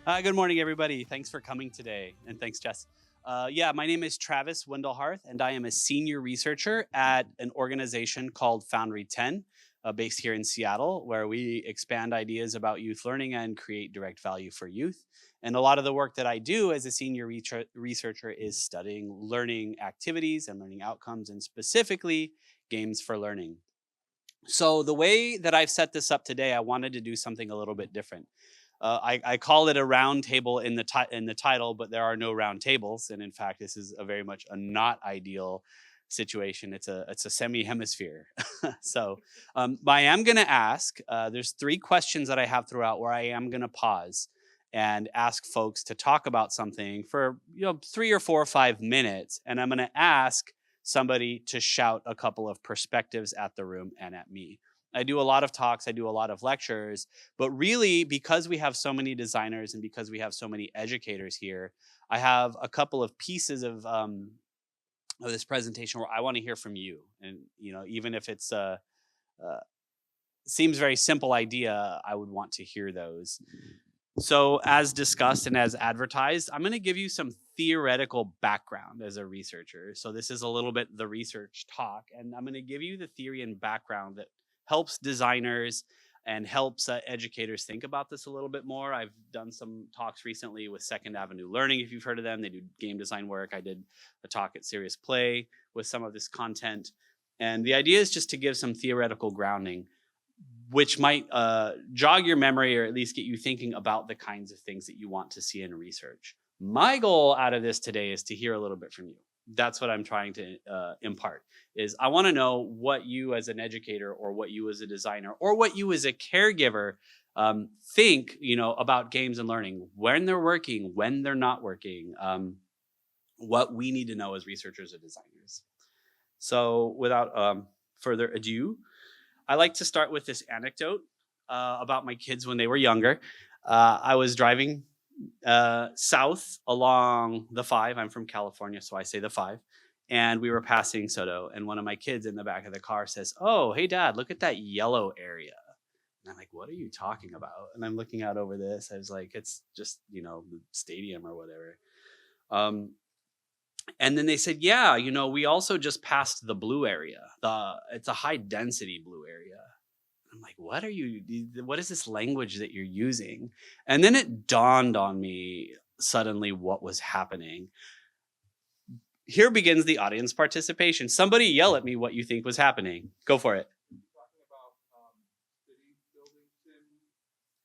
Good morning, everybody. Thanks for coming today, and thanks, Jess. My name is Travis Wndleharth, and I am a senior researcher at an organization called Foundry 10, based here in Seattle, where we expand ideas about youth learning and create direct value for youth. And a lot of the work that I do as a senior researcher is studying learning activities and learning outcomes, and specifically games for learning. So, the way that I've set this up today, I wanted to do something a little bit different. I call it a round table in the title, but there are no round tables, and in fact, this is a very much a not ideal situation. It's a semi hemisphere. I am going to ask. There's three questions that I have throughout where I am going to pause and ask folks to talk about something for 3 or 4 or 5 minutes, and I'm going to ask somebody to shout a couple of perspectives at the room and at me. I do a lot of talks, I do a lot of lectures, but really, because we have so many designers and because we have so many educators here, I have a couple of pieces of this presentation where I want to hear from you. And even if it's uh, seems very simple idea, I would want to hear those. So, as discussed and as advertised, I'm going to give you some theoretical background as a researcher. So, this is a little bit the research talk, and I'm going to give you the theory and background that helps designers and helps educators think about this a little bit more. I've done some talks recently with Second Avenue Learning, if you've heard of them. They do game design work. I did a talk at Serious Play with some of this content. And the idea is just to give some theoretical grounding which might jog your memory or at least get you thinking about the kinds of things that you want to see in research. My goal out of this today is to hear a little bit from you. That's what I'm trying to impart. Is I want to know what you as an educator, or what you as a designer, or what you as a caregiver think, about games and learning, when they're working, when they're not working, what we need to know as researchers or designers. So, without further ado, I like to start with this anecdote about my kids when they were younger. I was driving south along the 5. I'm from California, so I say the 5. And we were passing Soto, and one of my kids in the back of the car says, "Oh, hey, Dad, look at that yellow area." And I'm like, "What are you talking about?" And I'm looking out over this. I was like, "It's just, the stadium or whatever." Um, and then they said, "Yeah, we also just passed the blue area. It's a high density blue area." I'm like, what is this language that you're using? And then it dawned on me suddenly what was happening. Here begins the audience participation. Somebody yell at me what you think was happening. Go for it.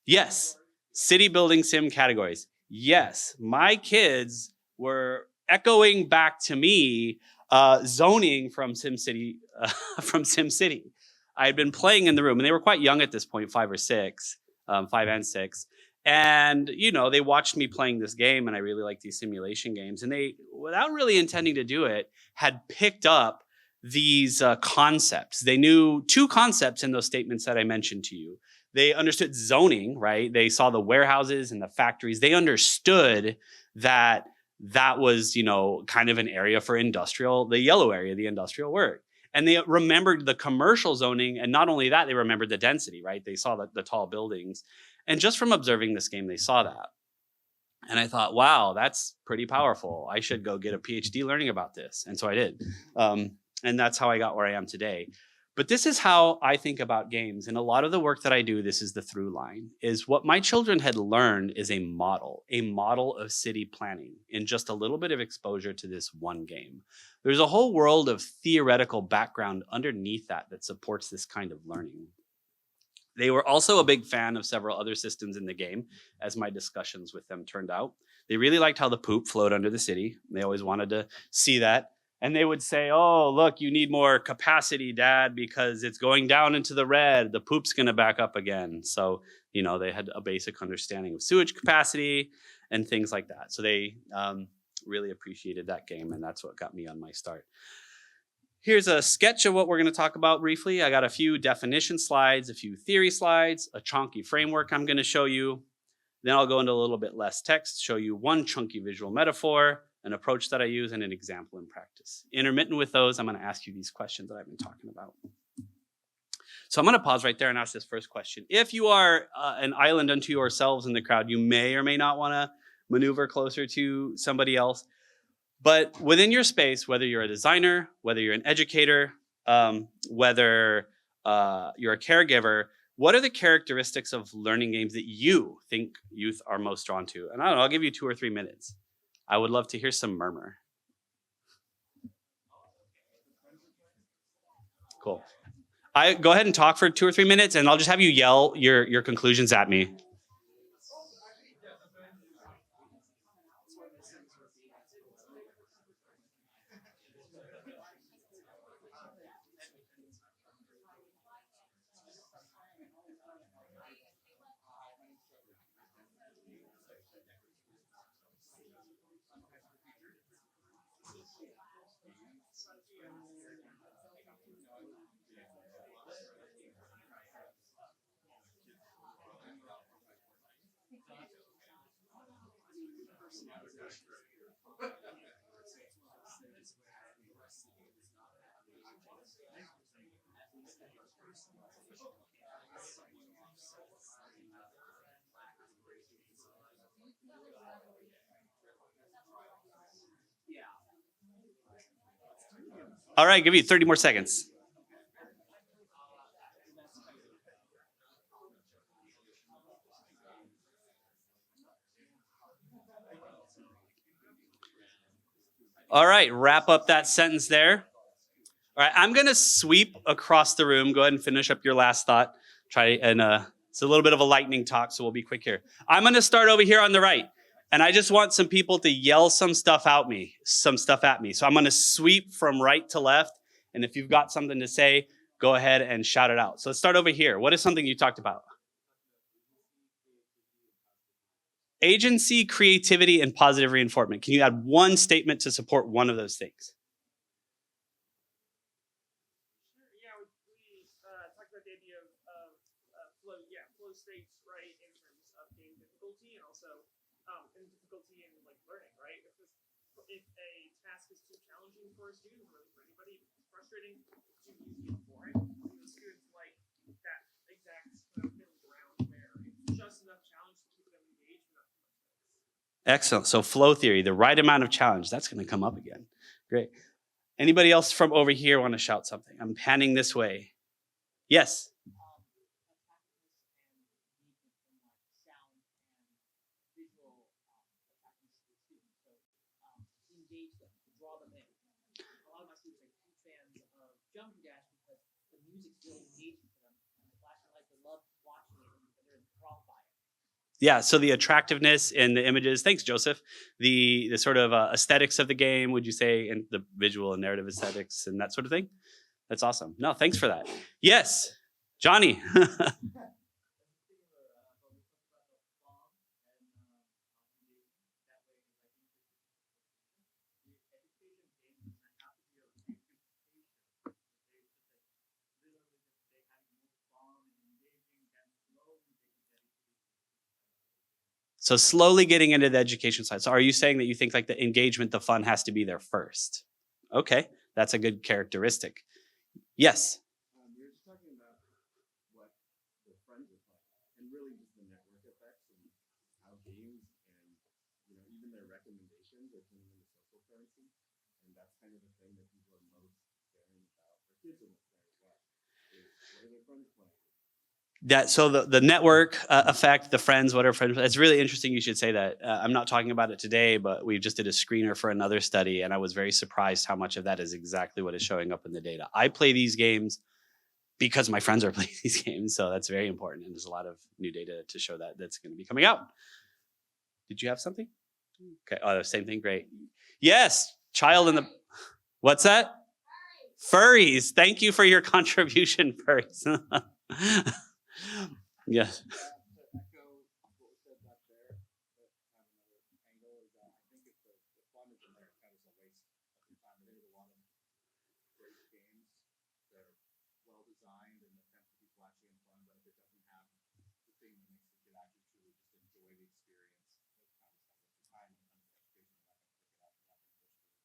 Yes. City building sim categories. Yes. My kids were echoing back to me zoning from SimCity. From SimCity. I had been playing in the room, and they were quite young at this point, 5 or 6, 5 and 6. And, they watched me playing this game, and I really like these simulation games. And they, without really intending to do it, had picked up these concepts. They knew 2 concepts in those statements that I mentioned to you. They understood zoning, right? They saw the warehouses and the factories. They understood that was, kind of an area for the yellow area, the industrial work. And they remembered the commercial zoning. And not only that, they remembered the density, right? They saw the tall buildings. And just from observing this game, they saw that. And I thought, wow, that's pretty powerful. I should go get a PhD learning about this. And so I did. And that's how I got where I am today. But this is how I think about games. And a lot of the work that I do, this is the through line, is what my children had learned is a model of city planning in just a little bit of exposure to this one game. There's a whole world of theoretical background underneath that supports this kind of learning. They were also a big fan of several other systems in the game, as my discussions with them turned out. They really liked how the poop flowed under the city. They always wanted to see that. And they would say, "Oh, look, you need more capacity, Dad, because it's going down into the red. The poop's going to back up again." So, they had a basic understanding of sewage capacity and things like that. So they really appreciated that game, and that's what got me on my start. Here's a sketch of what we're going to talk about briefly. I got a few definition slides, a few theory slides, a chunky framework I'm going to show you. Then I'll go into a little bit less text, show you one chunky visual metaphor, an approach that I use, and an example in practice. Intermittent with those, I'm going to ask you these questions that I've been talking about. So I'm going to pause right there and ask this first question. If you are an island unto yourselves in the crowd, you may or may not want to maneuver closer to somebody else. But within your space, whether you're a designer, whether you're an educator, whether you're a caregiver, what are the characteristics of learning games that you think youth are most drawn to? And I don't know, I'll give you 2 or 3 minutes. I would love to hear some murmur. Cool. Go ahead and talk for 2 or 3 minutes, and I'll just have you yell your conclusions at me. All right, give you 30 more seconds. All right, wrap up that sentence there. All right, I'm gonna sweep across the room. Go ahead and finish up your last thought. It's a little bit of a lightning talk, so we'll be quick here. I'm gonna start over here on the right, and I just want some people to yell some stuff at me. So I'm gonna sweep from right to left, and if you've got something to say, go ahead and shout it out. So let's start over here. What is something you talked about? Agency, creativity, and positive reinforcement. Can you add one statement to support one of those things? Yeah, we talked about the idea of flow states, right, in terms of game difficulty and also in difficulty in like learning, right? If a task is too challenging for a student or for anybody, it's frustrating, too easy and boring. The students like that exact middle ground where it's just enough challenge to keep them engaged, not too much. Excellent. So flow theory, the right amount of challenge. That's going to come up again. Great. Anybody else from over here want to shout something? I'm panning this way. Yes. Yeah, so the attractiveness in the images. Thanks, Joseph. The sort of aesthetics of the game, would you say, and the visual and narrative aesthetics and that sort of thing? That's awesome. No, thanks for that. Yes, Johnny. So slowly getting into the education side. So are you saying that you think like the engagement, the fun has to be there first? Okay, that's a good characteristic. Yes. We were just talking about what the friends are playing, and really just the network effects and how games and even their recommendations are turning into social currency, and that's kind of the thing that people are most caring about, or kids are most caring about, is what are their friends playing. So the network effect, the friends, whatever friends. It's really interesting you should say that. I'm not talking about it today, but we just did a screener for another study, and I was very surprised how much of that is exactly what is showing up in the data. I play these games because my friends are playing these games, so that's very important. And there's a lot of new data to show that that's going to be coming out. Did you have something? Okay. Oh, the same thing. Great. Yes. Child in the. What's that? Furries. Thank you for your contribution, furries. Yes.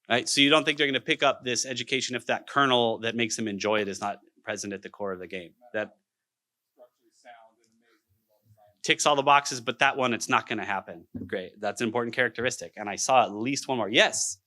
Right, so you don't think they're going to pick up this education if that kernel that makes them enjoy it is not present at the core of the game. That Structurally sound and amazing, well-designed. ticks all the boxes, but that one, it's not going to happen. Great. That's an important characteristic. And I saw at least one more. Yes.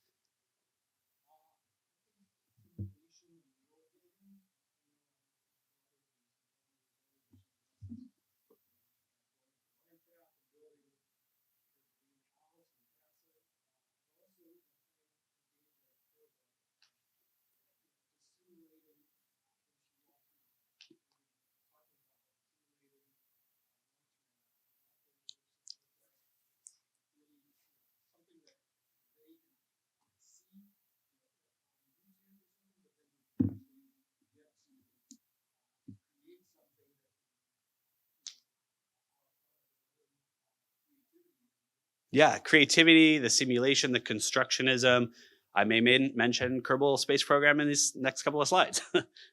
Yeah, creativity, the simulation, the constructionism. I may mention Kerbal Space Program in these next couple of slides.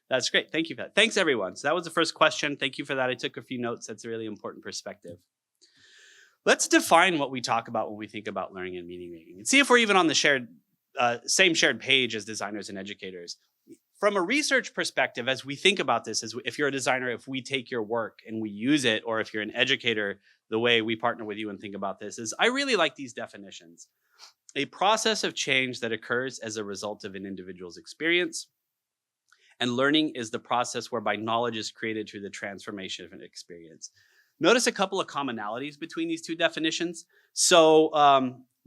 That's great. Thank you for that. Thanks, everyone. So that was the first question. Thank you for that. I took a few notes. That's a really important perspective. Let's define what we talk about when we think about learning and meaning making, and see if we're even on the same shared page as designers and educators. From a research perspective, as we think about this, as if you're a designer, if we take your work and we use it, or if you're an educator, the way we partner with you and think about this is, I really like these definitions. A process of change that occurs as a result of an individual's experience. And learning is the process whereby knowledge is created through the transformation of an experience. Notice a couple of commonalities between these two definitions. So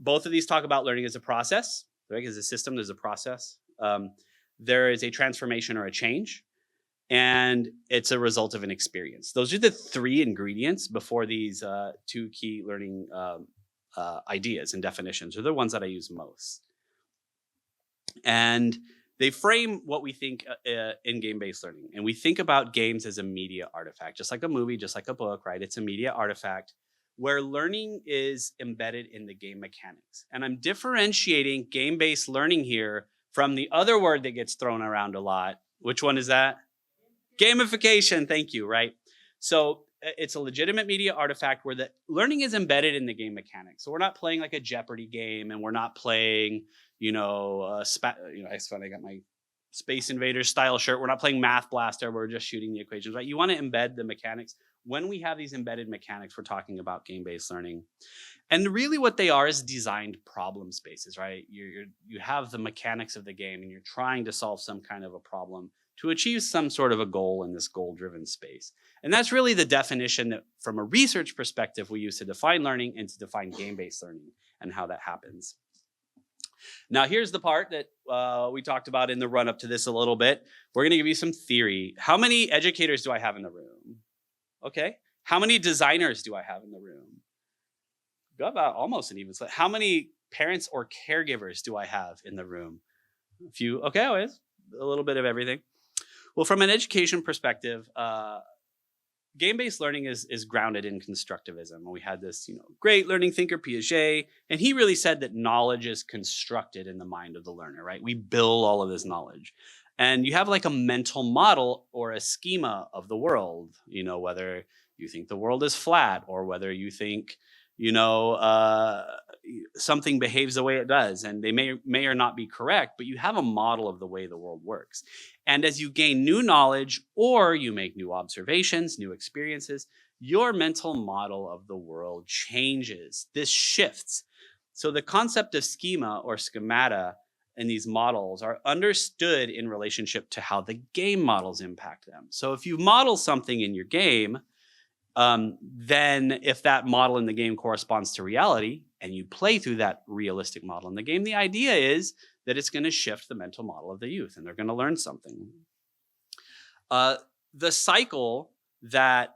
both of these talk about learning as a process. Right? As a system, there's a process. There is a transformation or a change, and it's a result of an experience. Those are the three ingredients before these two key learning ideas and definitions are the ones that I use most. And they frame what we think in game-based learning. And we think about games as a media artifact, just like a movie, just like a book, right? It's a media artifact where learning is embedded in the game mechanics. And I'm differentiating game-based learning here from the other word that gets thrown around a lot. Which one is that? Gamification, thank you, right? So it's a legitimate media artifact where the learning is embedded in the game mechanics. So we're not playing like a Jeopardy game, and we're not playing, it's funny, I got my Space Invaders style shirt. We're not playing Math Blaster, we're just shooting the equations, right? You want to embed the mechanics. When we have these embedded mechanics, we're talking about game-based learning. And really what they are is designed problem spaces, right? You have the mechanics of the game and you're trying to solve some kind of a problem to achieve some sort of a goal in this goal-driven space. And that's really the definition that from a research perspective we use to define learning and to define game-based learning and how that happens. Now here's the part that we talked about in the run-up to this a little bit. We're gonna give you some theory. How many educators do I have in the room? Okay. How many designers do I have in the room? Got about almost an even split. How many parents or caregivers do I have in the room? A few. Okay, always a little bit of everything. Well, from an education perspective, game-based learning is grounded in constructivism. We had this, great learning thinker, Piaget, and he really said that knowledge is constructed in the mind of the learner, right? We build all of this knowledge. And you have like a mental model or a schema of the world, whether you think the world is flat or whether you think, something behaves the way it does, and they may or not be correct, but you have a model of the way the world works. And as you gain new knowledge or you make new observations, new experiences, your mental model of the world changes. This shifts. So the concept of schema or schemata in these models are understood in relationship to how the game models impact them. So if you model something in your game, then if that model in the game corresponds to reality and you play through that realistic model in the game, the idea is that it's going to shift the mental model of the youth and they're going to learn something. The cycle that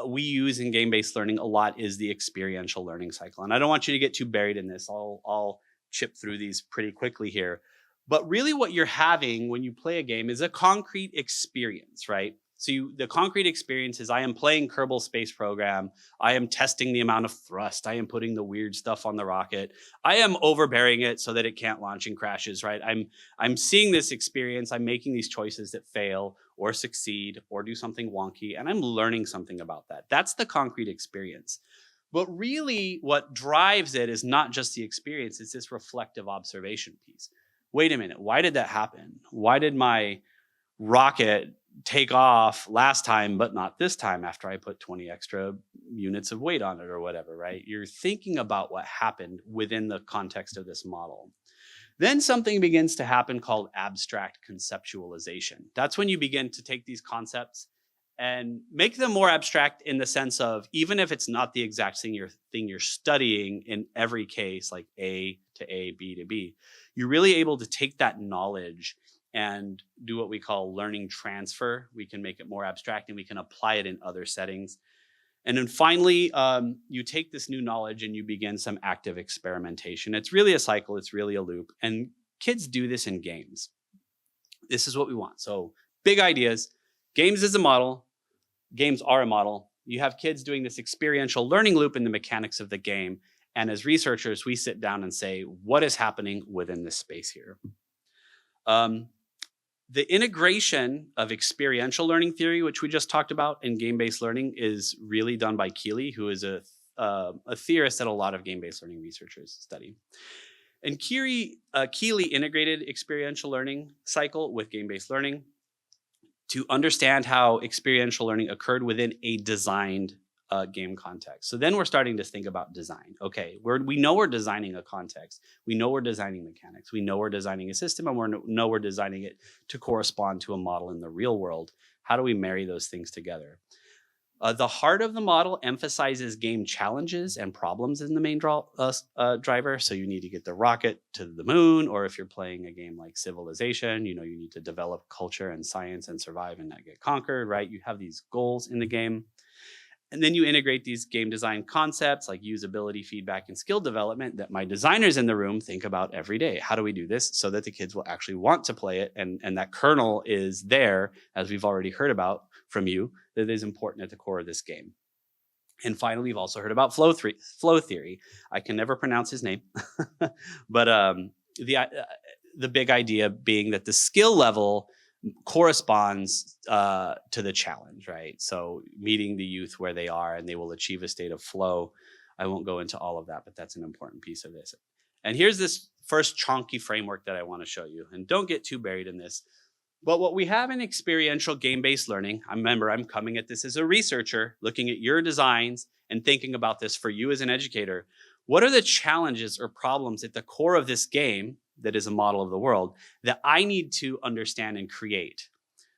we use in game-based learning a lot is the experiential learning cycle. And I don't want you to get too buried in this. I'll chip through these pretty quickly here. But really what you're having when you play a game is a concrete experience, right? So the concrete experience is I am playing Kerbal Space Program. I am testing the amount of thrust. I am putting the weird stuff on the rocket. I am overbearing it so that it can't launch and crashes, right? I'm seeing this experience. I'm making these choices that fail or succeed or do something wonky, and I'm learning something about that. That's the concrete experience. But really what drives it is not just the experience, it's this reflective observation piece. Wait a minute, why did that happen? Why did my rocket take off last time, but not this time after I put 20 extra units of weight on it or whatever, right? You're thinking about what happened within the context of this model. Then something begins to happen called abstract conceptualization. That's when you begin to take these concepts and make them more abstract in the sense of, even if it's not the exact thing you're studying in every case, like A to A, B to B, you're really able to take that knowledge and do what we call learning transfer. We can make it more abstract and we can apply it in other settings. And then finally, you take this new knowledge and you begin some active experimentation. It's really a cycle, it's really a loop. And kids do this in games. This is what we want. So big ideas, games is a model, games are a model. You have kids doing this experiential learning loop in the mechanics of the game. And as researchers, we sit down and say, what is happening within this space here? The integration of experiential learning theory, which we just talked about, and game-based learning is really done by Keeley, who is a theorist that a lot of game-based learning researchers study. And Keeley integrated experiential learning cycle with game-based learning to understand how experiential learning occurred within a designed game context. So then we're starting to think about design. Okay, we know we're designing a context. We know we're designing mechanics. We know we're designing a system, and we know we're designing it to correspond to a model in the real world. How do we marry those things together? The heart of the model emphasizes game challenges and problems in the main driver. So you need to get the rocket to the moon, or if you're playing a game like Civilization, you need to develop culture and science and survive and not get conquered, right? You have these goals in the game. And then you integrate these game design concepts like usability, feedback, and skill development that my designers in the room think about every day. How do we do this so that the kids will actually want to play it? And that kernel is there, as we've already heard about from you, that is important at the core of this game. And finally, we've also heard about flow theory. I can never pronounce his name, but the big idea being that the skill level corresponds to the challenge, right? So meeting the youth where they are, and they will achieve a state of flow. I won't go into all of that, but that's an important piece of this. And here's this first chunky framework that I want to show you. And don't get too buried in this. But what we have in experiential game-based learning, remember, I'm coming at this as a researcher, looking at your designs and thinking about this for you as an educator. What are the challenges or problems at the core of this game that is a model of the world that I need to understand and create?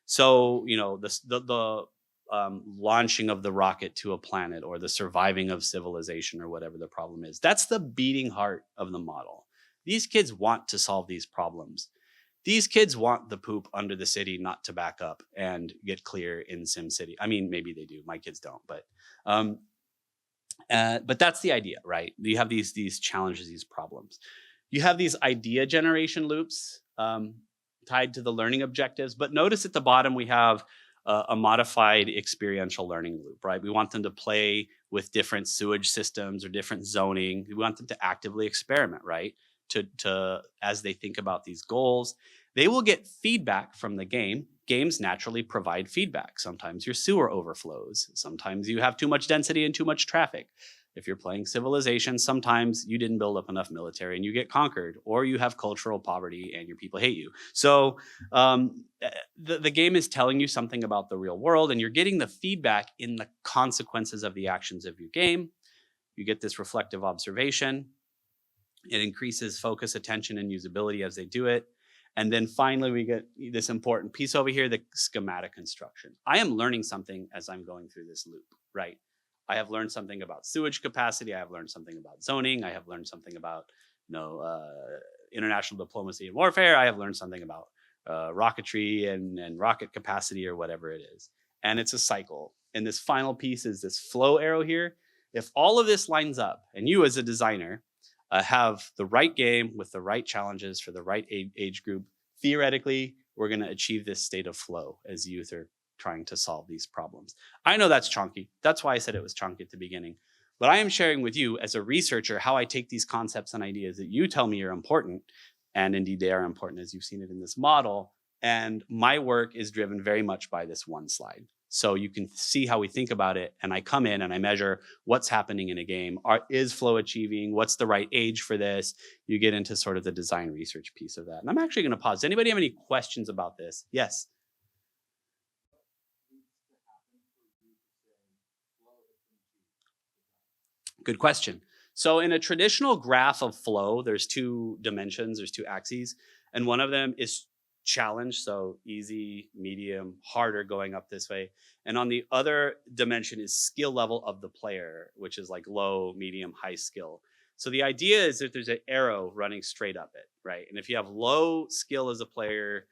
So, the launching of the rocket to a planet, or the surviving of civilization, or whatever the problem is. That's the beating heart of the model. These kids want to solve these problems. These kids want the poop under the city not to back up and get clear in SimCity. I mean, maybe they do. My kids don't, but that's the idea, right? You have these challenges, these problems. You have these idea generation loops tied to the learning objectives. But notice at the bottom, we have a modified experiential learning loop, right? We want them to play with different sewage systems or different zoning. We want them to actively experiment, right? To as they think about these goals. They will get feedback from the game. Games naturally provide feedback. Sometimes your sewer overflows. Sometimes you have too much density and too much traffic. If you're playing Civilization, sometimes you didn't build up enough military and you get conquered, or you have cultural poverty and your people hate you. So the game is telling you something about the real world, and you're getting the feedback in the consequences of the actions of your game. You get this reflective observation. It increases focus, attention, and usability as they do it. And then finally, we get this important piece over here, the schematic construction. I am learning something as I'm going through this loop, right? I have learned something about sewage capacity. I have learned something about zoning. I have learned something about international diplomacy and warfare. I have learned something about rocketry and rocket capacity, or whatever it is. And it's a cycle. And this final piece is this flow arrow here. If all of this lines up, and you as a designer have the right game with the right challenges for the right age group, theoretically, we're going to achieve this state of flow as youth are trying to solve these problems. I know that's chunky. That's why I said it was chunky at the beginning. But I am sharing with you as a researcher how I take these concepts and ideas that you tell me are important, and indeed they are important as you've seen it in this model. And my work is driven very much by this one slide. So you can see how we think about it. And I come in and I measure what's happening in a game. Is flow achieving? What's the right age for this? You get into sort of the design research piece of that. And I'm actually going to pause. Does anybody have any questions about this? Yes. Good question. So in a traditional graph of flow, there's two dimensions, there's two axes, and one of them is challenge, so easy, medium, harder going up this way. And on the other dimension is skill level of the player, which is like low, medium, high skill. So the idea is that there's an arrow running straight up it, right? And if you have low skill as a player,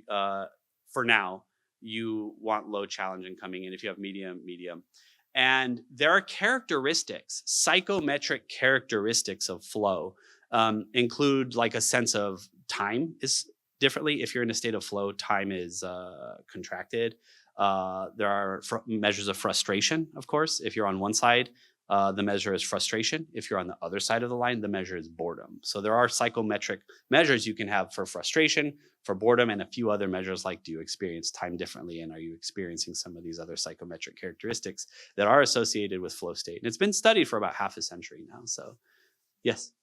uh, for now, you want low challenge and coming in. If you have medium, medium. And there are characteristics, psychometric characteristics of flow, include like a sense of time is differently. If you're in a state of flow, time is contracted. There are measures of frustration, of course. If you're on one side, the measure is frustration. If you're on the other side of the line, the measure is boredom. So there are psychometric measures you can have for frustration, for boredom, and a few other measures like, do you experience time differently, and are you experiencing some of these other psychometric characteristics that are associated with flow state? And it's been studied for about half a century now. So yes.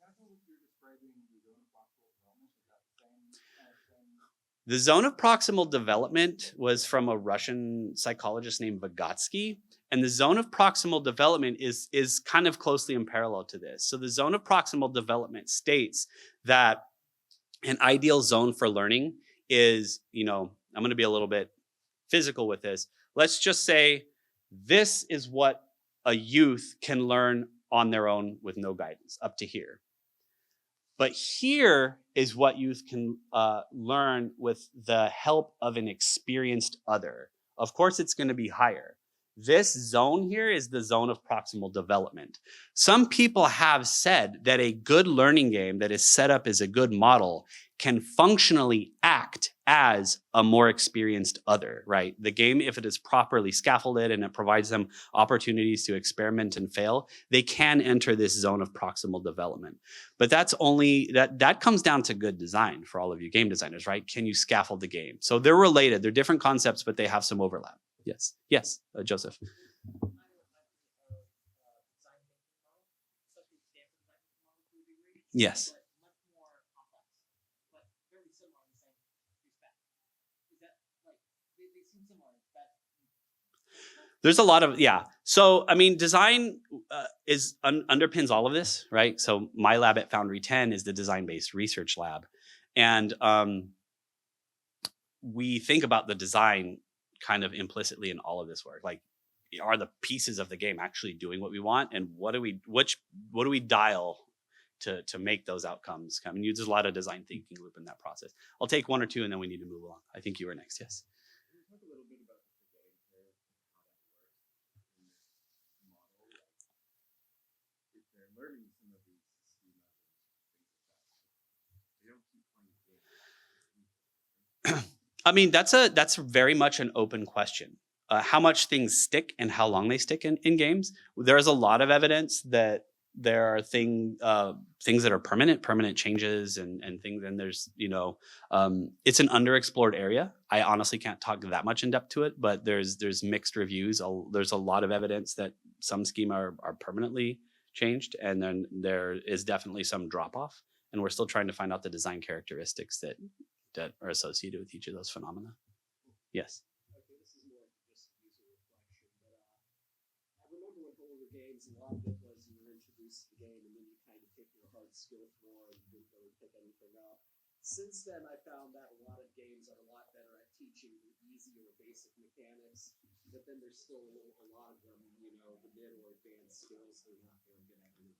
The zone of proximal development was from a Russian psychologist named Vygotsky. And the zone of proximal development is kind of closely in parallel to this. So the zone of proximal development states that an ideal zone for learning is, I'm going to be a little bit physical with this. Let's just say this is what a youth can learn on their own with no guidance, up to here. But here is what youth can learn with the help of an experienced other. Of course, it's going to be higher. This zone here is the zone of proximal development. Some people have said that a good learning game that is set up as a good model can functionally act as a more experienced other, right? The game, if it is properly scaffolded and it provides them opportunities to experiment and fail, they can enter this zone of proximal development. But that's only, that comes down to good design for all of you game designers, right? Can you scaffold the game? So they're related, they're different concepts, but they have some overlap. Yes, Joseph. Yes. There's a lot of, So, design underpins all of this, right? So my lab at Foundry 10 is the design-based research lab. And we think about the design kind of implicitly in all of this work. Like, are the pieces of the game actually doing what we want? And what do we dial to make those outcomes come? And there's a lot of design thinking loop in that process. I'll take one or two and then we need to move along. I think you were next, yes. That's very much an open question. How much things stick and how long they stick in games. There's a lot of evidence that there are things that are permanent changes and things. And there's, it's an underexplored area. I honestly can't talk that much in depth to it, but there's mixed reviews. There's a lot of evidence that some schema are permanently changed, and then there is definitely some drop off. And we're still trying to find out the design characteristics that are associated with each of those phenomena. Yes. Okay, this is more just user reflection, but I remember with older games, a lot of it was you were introduced to the game and then you kind of pick your hard skill floor and you didn't really pick anything up. Since then, I found that a lot of games are a lot better at teaching the easy or basic mechanics, but then there's still a lot of them, the mid or advanced skills they're not very good at.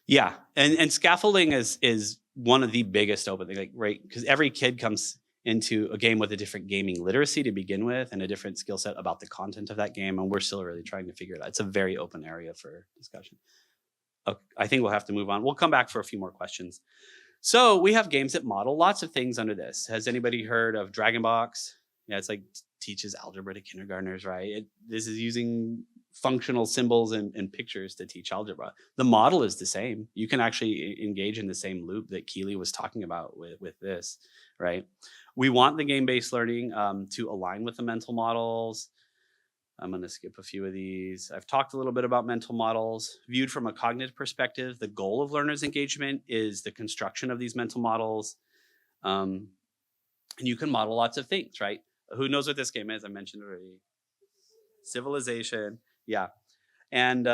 Yeah, and scaffolding is one of the biggest open things, right? Because every kid comes into a game with a different gaming literacy to begin with and a different skill set about the content of that game, and we're still really trying to figure it out. It's a very open area for discussion. Okay, I think we'll have to move on. We'll come back for a few more questions. So we have games that model lots of things under this. Has anybody heard of DragonBox? Yeah, it's like teaches algebra to kindergartners, right? This is using functional symbols and pictures to teach algebra. The model is the same. You can actually engage in the same loop that Keeley was talking about with this, right? We want the game-based learning to align with the mental models. I'm going to skip a few of these. I've talked a little bit about mental models. Viewed from a cognitive perspective, the goal of learners' engagement is the construction of these mental models. And you can model lots of things, right? Who knows what this game is? I mentioned already. Civilization. Yeah. And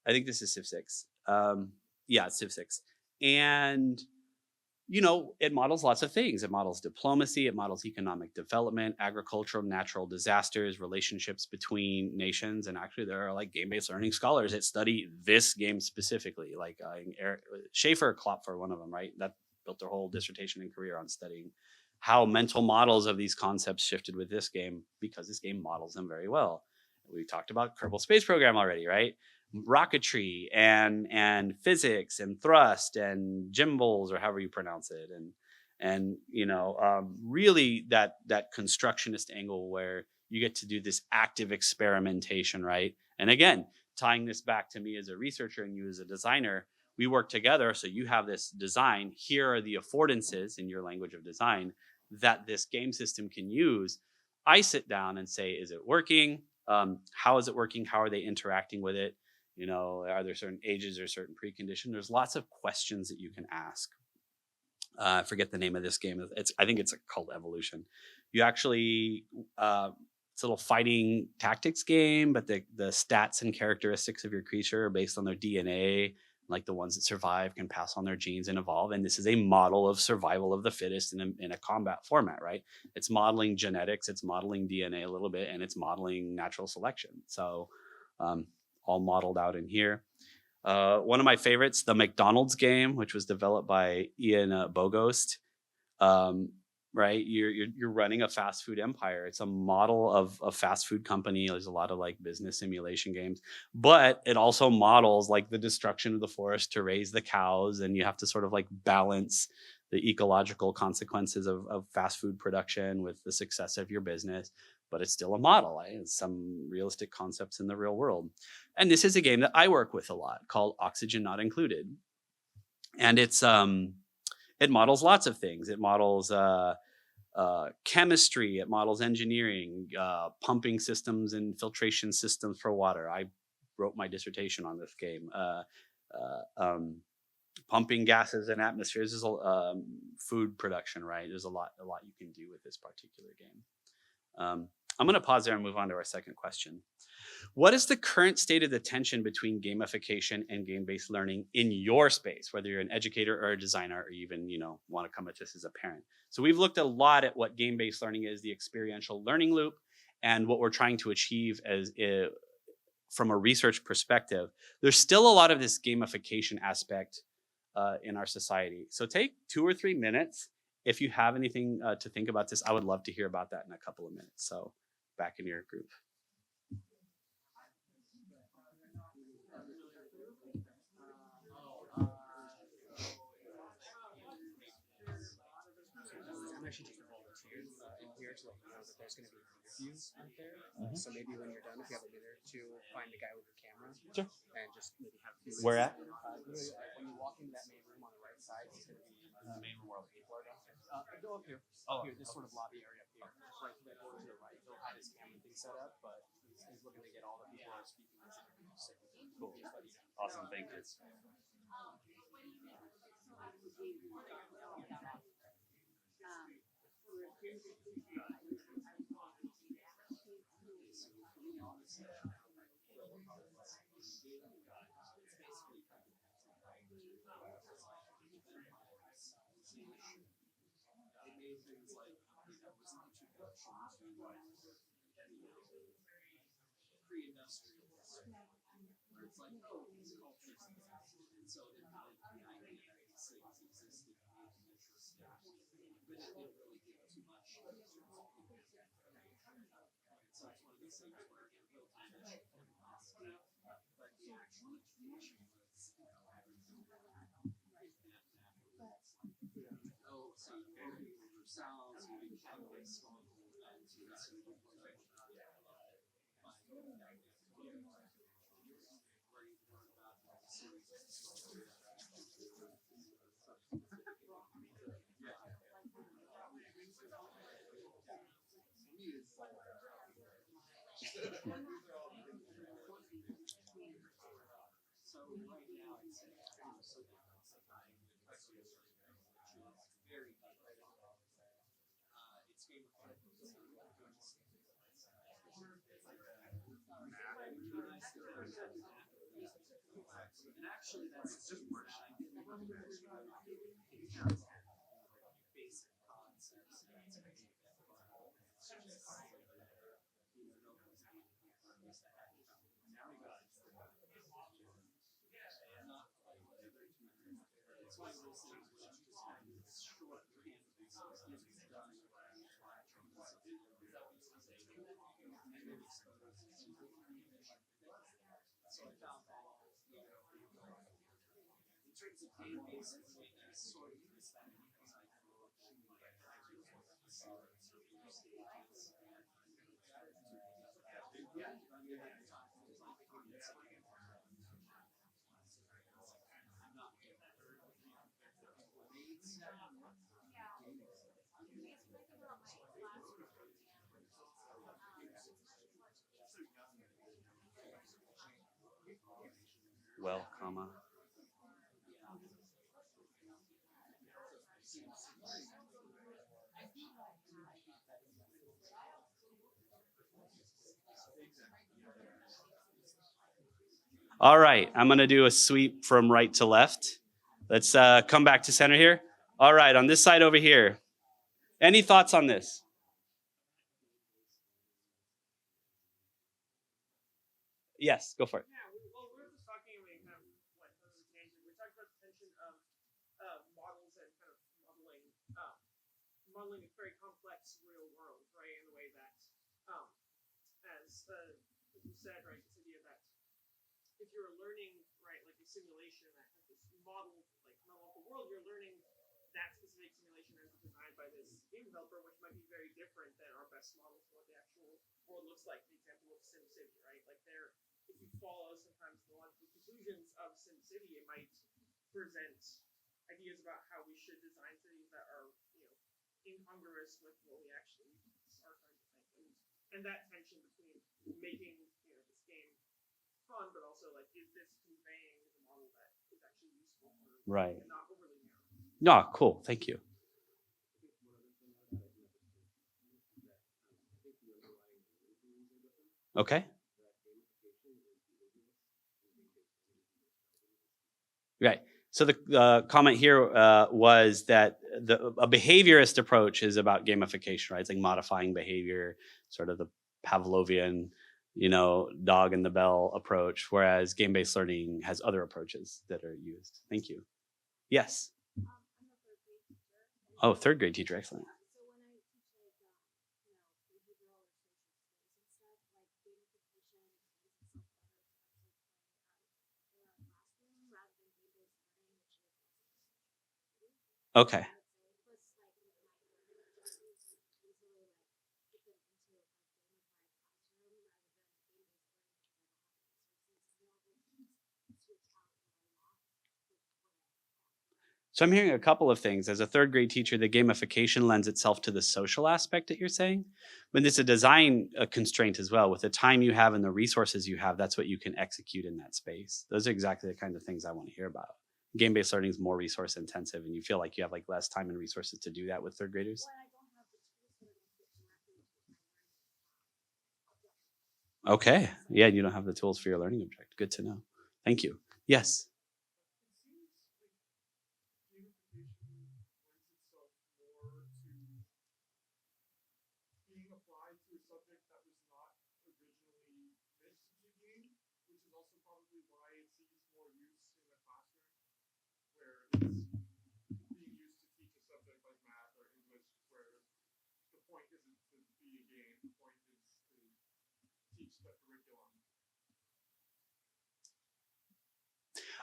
I think this is Civ 6. Yeah, it's Civ 6. And it models lots of things. It models diplomacy, it models economic development, agricultural, natural disasters, relationships between nations. And actually, there are like game-based learning scholars that study this game specifically. Like Eric Schaefer, Klopfer, one of them, right? That built their whole dissertation and career on studying how mental models of these concepts shifted with this game, because this game models them very well. We talked about Kerbal Space Program already, right? Rocketry and physics and thrust and gimbals, or however you pronounce it, and really that constructionist angle where you get to do this active experimentation, right? And again, tying this back to me as a researcher and you as a designer, we work together. So you have this design, here are the affordances in your language of design that this game system can use. I sit down and say, is it working? How is it working? How are they interacting with it? Are there certain ages or certain preconditions? There's lots of questions that you can ask. I forget the name of this game. I think it's called Evolution. You actually, it's a little fighting tactics game, but the stats and characteristics of your creature are based on their DNA. Like the ones that survive can pass on their genes and evolve. And this is a model of survival of the fittest in a combat format, right? It's modeling genetics, it's modeling DNA a little bit, and it's modeling natural selection. So all modeled out in here. One of my favorites, the McDonald's game, which was developed by Ian Bogost. Right, you're running a fast food empire. It's a model of a fast food company. There's a lot of like business simulation games, but it also models like the destruction of the forest to raise the cows, and you have to sort of like balance the ecological consequences of fast food production with the success of your business. But it's still a model. Right? It's some realistic concepts in the real world. And this is a game that I work with a lot called Oxygen Not Included, and it models lots of things. It models chemistry. It models engineering, pumping systems and filtration systems for water. I wrote my dissertation on this game. Pumping gases and atmospheres is food production, right? There's a lot you can do with this particular game. I'm going to pause there and move on to our second question. What is the current state of the tension between gamification and game-based learning in your space, whether you're an educator or a designer, or even, want to come at this as a parent? So we've looked a lot at what game-based learning is, the experiential learning loop, and what we're trying to achieve from a research perspective. There's still a lot of this gamification aspect in our society. So take 2 or 3 minutes. If you have anything to think about this, I would love to hear about that in a couple of minutes. So back in your group. I'm actually just a volunteer in here to let you know that there's going to be interviews out there. So maybe when you're done, if you have a minute to find the guy with your camera, Sure. And just maybe have a few. Where at? When you walk into that main room on the right side, it's going to be The main room where people are downstairs. Go up here. Oh, Here, this sort of lobby area up here, just right to that door to the right. He'll have his camera thing set up, but he's looking to get all the people who are speaking in this interview. So Cool. Awesome. Thank you. things like was an introduction to pre-industrial where it's like, oh, these cultures exist. And so the idea that these things existed made an interest, but it didn't really give too much. So it's one of these things where it built a mission for the concept, but the actual education was oh, so you're working with yourselves, you have a small event, so you can where you learn about the series So right now it's very it's gamified. actually, that's just part I did about basic concepts. That's a big part. It's just now we got not quite it's one of those things which just kind of short hand gets done so I found in terms of database sort of Well, comma. All right, I'm gonna do a sweep from right to left. Let's come back to center here. All right, on this side over here. Any thoughts on this? Yes, go for it. Yeah, well, we were just talking, we kind of went on a tangent. We talked about the tension of models and kind of modeling a very complex real world, right? In the way that, as you said, right, this idea that if you're learning, right, like a simulation that has this model, like model of the world, you're learning that specific simulation as designed by this game developer, which might be very different than our best models for what the actual world looks like. The example of SimCity, right? Like there, if you follow sometimes the logical conclusions of SimCity, it might present ideas about how we should design cities that are, incongruous with what we actually are trying to think. And that tension between making, this game fun, but also like, is this conveying the model that is actually useful or Right. not overly narrow? No, cool. Thank you. Okay. Right. So the comment here was that a behaviorist approach is about gamification, right? It's like modifying behavior, sort of the Pavlovian, dog and the bell approach, whereas game-based learning has other approaches that are used. Thank you. Yes. Oh, third grade teacher. Excellent. Okay. So I'm hearing a couple of things. As a third grade teacher, the gamification lends itself to the social aspect that you're saying, but it's a design constraint as well. With the time you have and the resources you have, that's what you can execute in that space. Those are exactly the kind of things I want to hear about. Game-based learning is more resource intensive, and you feel like you have like less time and resources to do that with third graders. Okay. Yeah, you don't have the tools for your learning object. Good to know. Thank you. Yes.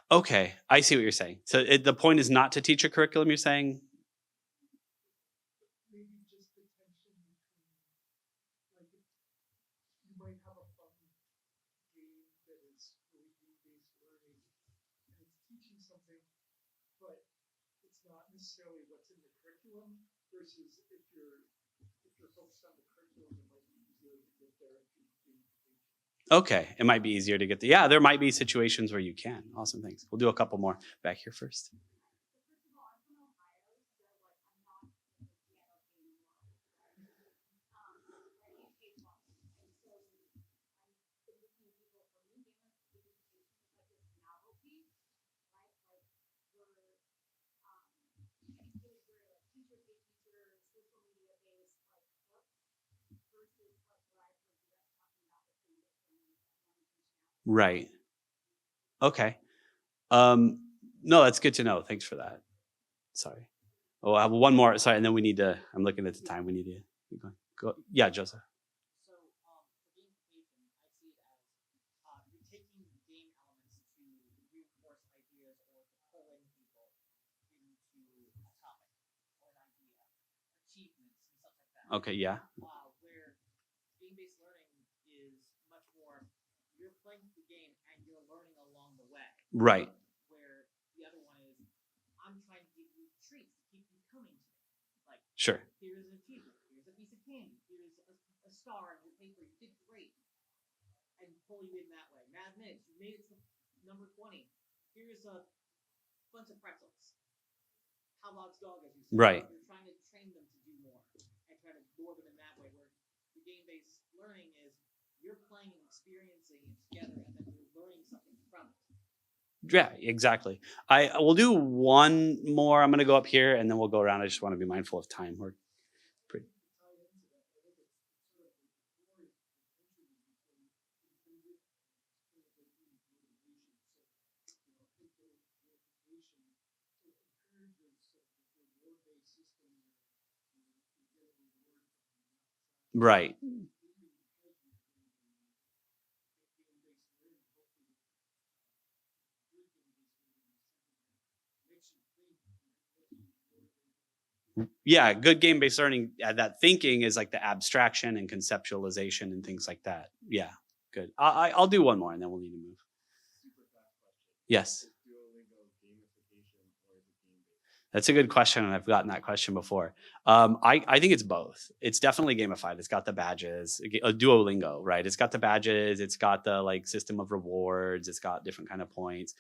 Okay, I see what you're saying. So the point is not to teach a curriculum, you're saying? Maybe just the tension between, like, you might have a fun game that is really game-based learning, and it's teaching something, but it's not necessarily what's in the curriculum, versus if you're focused on the curriculum, it might be easier to get there through gamification. Okay, it might be easier to get the, yeah, there might be situations where you can. Awesome, thanks. We'll do a couple more back here first. Right. Okay. Um, no, that's good to know. Thanks for that. Sorry. Oh, I have one more. Sorry, and then we need to. I'm looking at the time. We need to keep going. Go. Yeah, Joseph. So, for gamification, I see it as you're taking game elements to reinforce ideas or to pull in people into a topic or an idea, achievements, and stuff like that. Okay. Yeah. Where game-based learning is much more you're playing the game and you're learning along the way. Right. Where the other one is I'm trying to give you treats to keep you coming to me. Like, Sure. here's an achievement, here's a piece of candy, here's a star on your paper, you did great. And pull you in that way. Mathematics, you made it to number 20. Here's a bunch of pretzels. How about dog, as you said? Right. You're trying to train them to do more and try to lure them in that way. Where the game-based learning is you're playing and experiencing it together, and then you're learning something from it. Yeah, exactly. I will do one more. I'm going to go up here and then we'll go around. I just want to be mindful of time. We're pretty. Right. Yeah, good game-based learning, that thinking is like the abstraction and conceptualization and things like that. Yeah, good. I'll do one more and then we'll need to move. Super fast question. Yes. Is Duolingo gamification or is it game-based? That's a good question, and I've gotten that question before. I think it's both. It's definitely gamified. It's got the badges. Duolingo, right? It's got the badges. It's got the like system of rewards. It's got different kind of points.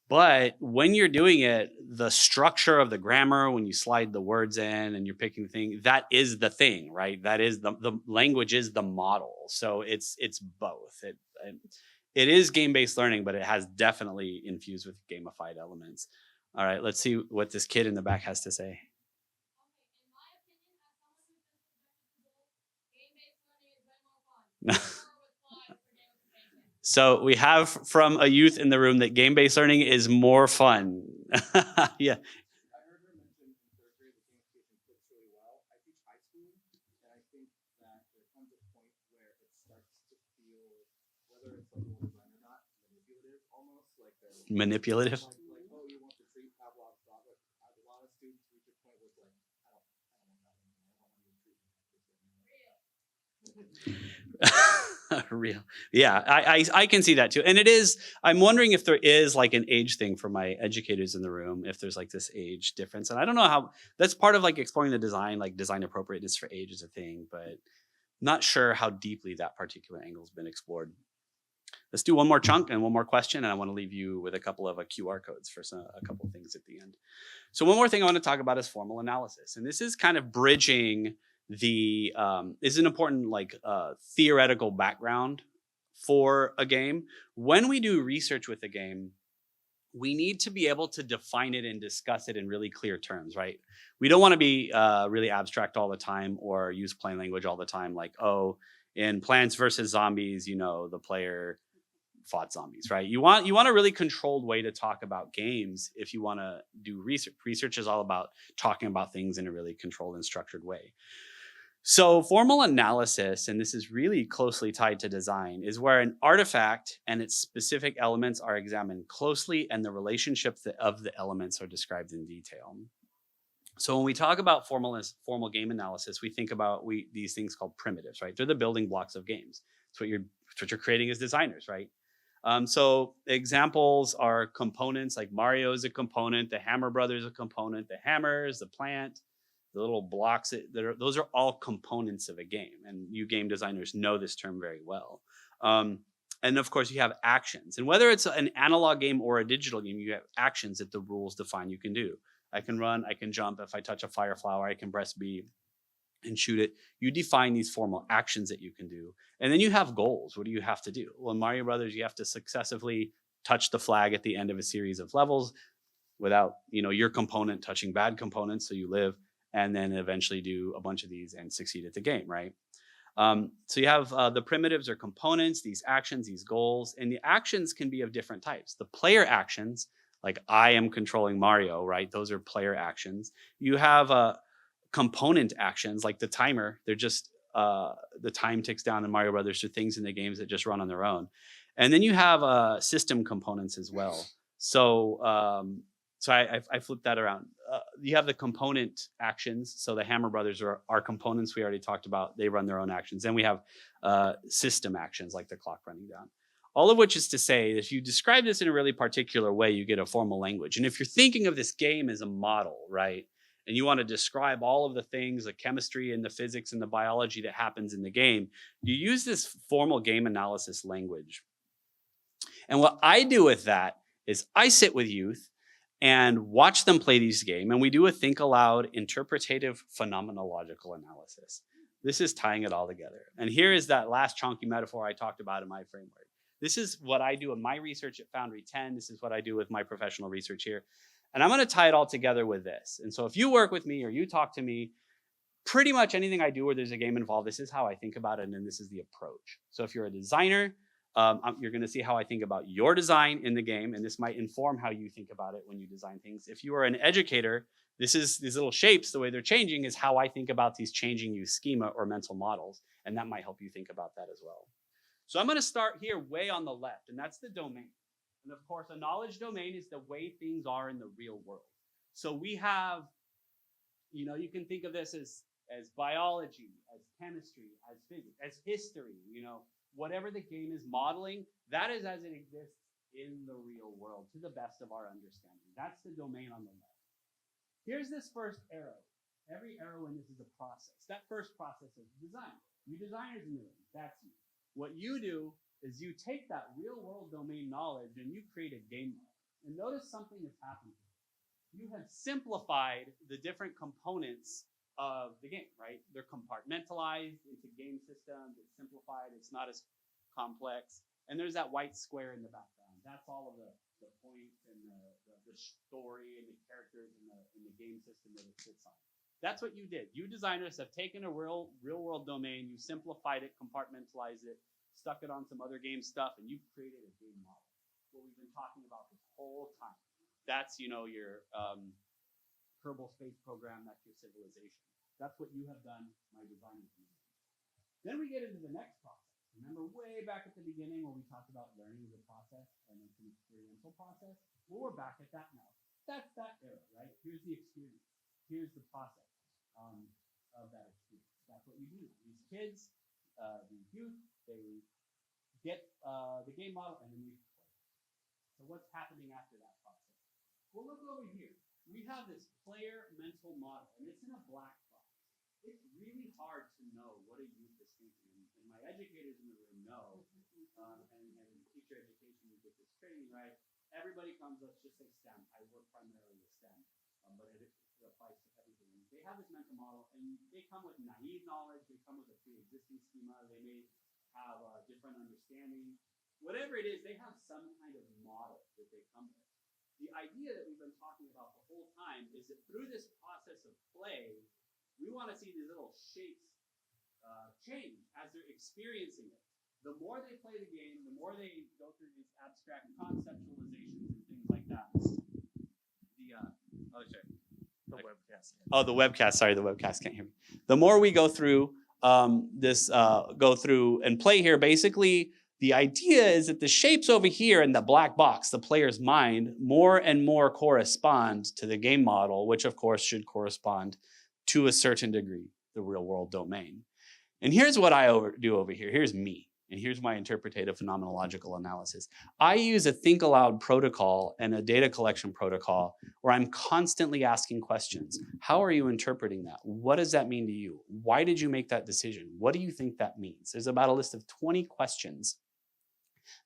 But when you're doing it, the structure of the grammar, when you slide the words in and you're picking the thing, that is the thing, right? That is the language is the model. So it's both. It is game-based learning, but it has definitely infused with gamified elements. All right, let's see what this kid in the back has to say. So we have from a youth in the room that game-based learning is more fun. Yeah. I heard her mention in third grade that gamification fits really well. I teach high school, and I think that there comes a point where it starts to feel, whether it's like well designed or not, manipulative almost. Like Manipulative. Like, oh, you want the treat, Pavlov's dog. Like, a lot of students reach a point where it's like, I don't want that anymore. I don't want you to treat me like this anymore. Real. Yeah, I can see that too. And it is, I'm wondering if there is like an age thing for my educators in the room, if there's like this age difference. And I don't know how, that's part of like exploring the design, like design appropriateness for age is a thing, but not sure how deeply that particular angle has been explored. Let's do one more chunk and one more question. And I want to leave you with a couple of QR codes for a couple of things at the end. So one more thing I want to talk about is formal analysis. And this is kind of bridging is an important like theoretical background for a game. When we do research with a game, we need to be able to define it and discuss it in really clear terms, right? We don't want to be really abstract all the time or use plain language all the time. Like, oh, in Plants vs. Zombies, the player fought zombies, right? You want a really controlled way to talk about games if you want to do research. Research is all about talking about things in a really controlled and structured way. So formal analysis, and this is really closely tied to design, is where an artifact and its specific elements are examined closely and the relationships of the elements are described in detail. So when we talk about formal game analysis, we think about these things called primitives, right? They're the building blocks of games. It's what you're creating as designers, right? So examples are components, like Mario is a component, the Hammer Brothers a component, the hammers, the plant, the little blocks, those are all components of a game. And you game designers know this term very well. And of course, you have actions. And whether it's an analog game or a digital game, you have actions that the rules define you can do. I can run, I can jump. If I touch a fire flower, I can press B and shoot it. You define these formal actions that you can do. And then you have goals. What do you have to do? Well, in Mario Brothers, you have to successively touch the flag at the end of a series of levels without your component touching bad components, so you live, and then eventually do a bunch of these and succeed at the game, right? So you have the primitives or components, these actions, these goals, and the actions can be of different types. The player actions, like I am controlling Mario, right? Those are player actions. You have component actions like the timer. They're just the time ticks down in Mario Brothers to things in the games that just run on their own. And then you have system components as well. So I flipped that around. You have the component actions. So the Hammer Brothers are our components we already talked about. They run their own actions. Then we have system actions like the clock running down. All of which is to say, if you describe this in a really particular way, you get a formal language. And if you're thinking of this game as a model, right? And you want to describe all of the things, the chemistry and the physics and the biology that happens in the game, you use this formal game analysis language. And what I do with that is I sit with youth and watch them play these games, and we do a think aloud interpretative phenomenological analysis. This is tying it all together. And here is that last chunky metaphor I talked about in my framework. This is what I do in my research at Foundry 10. This is what I do with my professional research here. And I'm going to tie it all together with this. And so if you work with me or you talk to me, pretty much anything I do where there's a game involved, this is how I think about it, and then this is the approach. So if you're a designer, you're going to see how I think about your design in the game, and this might inform how you think about it when you design things. If you are an educator, this is these little shapes, the way they're changing is how I think about these changing use schema or mental models, and that might help you think about that as well. So I'm going to start here way on the left, and that's the domain. And of course, a knowledge domain is the way things are in the real world. So we have, you can think of this as biology, as chemistry, as physics, as history, whatever the game is modeling, that is as it exists in the real world to the best of our understanding. That's the domain on the left. Here's this first arrow. Every arrow in this is a process. That first process is design. You designers in the room, that's you. What you do is you take that real world domain knowledge and you create a game model. And notice something that's happened here. You have simplified the different components of the game, right? They're compartmentalized into game systems. It's simplified. It's not as complex. And there's that white square in the background. That's all of the points and the story and the characters in the game system that it sits on. That's what you did. You designers have taken a real world domain, you simplified it, compartmentalized it, stuck it on some other game stuff, and you've created a game model. What we've been talking about this whole time. That's, your Kerbal Space Program, that's your civilization. That's what you have done, my designers. Then we get into the next process. Remember way back at the beginning when we talked about learning as a process and it's an experiential process? Well, we're back at that now. That's that era, right? Here's the experience. Here's the process of that experience. That's what you do. These kids, these youth, they get the game model and then we play. So what's happening after that process? Well, look over here. We have this player mental model, and it's in a black box. It's really hard to know what a youth is thinking. And my educators in the room know, and teacher education, you get this training, right? Everybody comes, let's just say STEM. I work primarily with STEM, but it applies to everything. They have this mental model, and they come with naive knowledge. They come with a pre-existing schema. They may have a different understanding. Whatever it is, they have some kind of model that they come with. The idea that we've been talking about the whole time is that through this process of play, we want to see these little shapes change as they're experiencing it. The more they play the game, the more they go through these abstract conceptualizations and things like that. The webcast. Oh, the webcast. Sorry, the webcast can't hear me. The more we go through go through and play here, basically, the idea is that the shapes over here in the black box, the player's mind, more and more correspond to the game model, which of course should correspond to a certain degree, the real world domain. And here's what I do over here. Here's me. And here's my interpretative phenomenological analysis. I use a think aloud protocol and a data collection protocol where I'm constantly asking questions. How are you interpreting that? What does that mean to you? Why did you make that decision? What do you think that means? There's about a list of 20 questions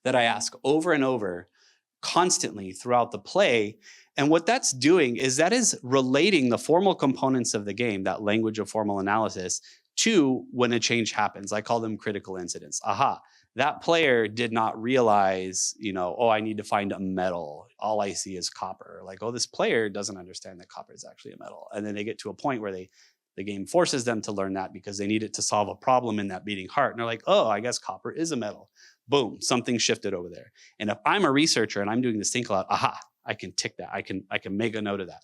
that I ask over and over constantly throughout the play. And what that's doing is that is relating the formal components of the game, that language of formal analysis, to when a change happens. I call them critical incidents. Aha, that player did not realize, oh, I need to find a metal. All I see is copper. Like, oh, this player doesn't understand that copper is actually a metal. And then they get to a point where they The game forces them to learn that because they need it to solve a problem in that beating heart. And they're like, oh, I guess copper is a metal. Boom, something shifted over there. And if I'm a researcher and I'm doing this think aloud, aha, I can tick that. I can make a note of that.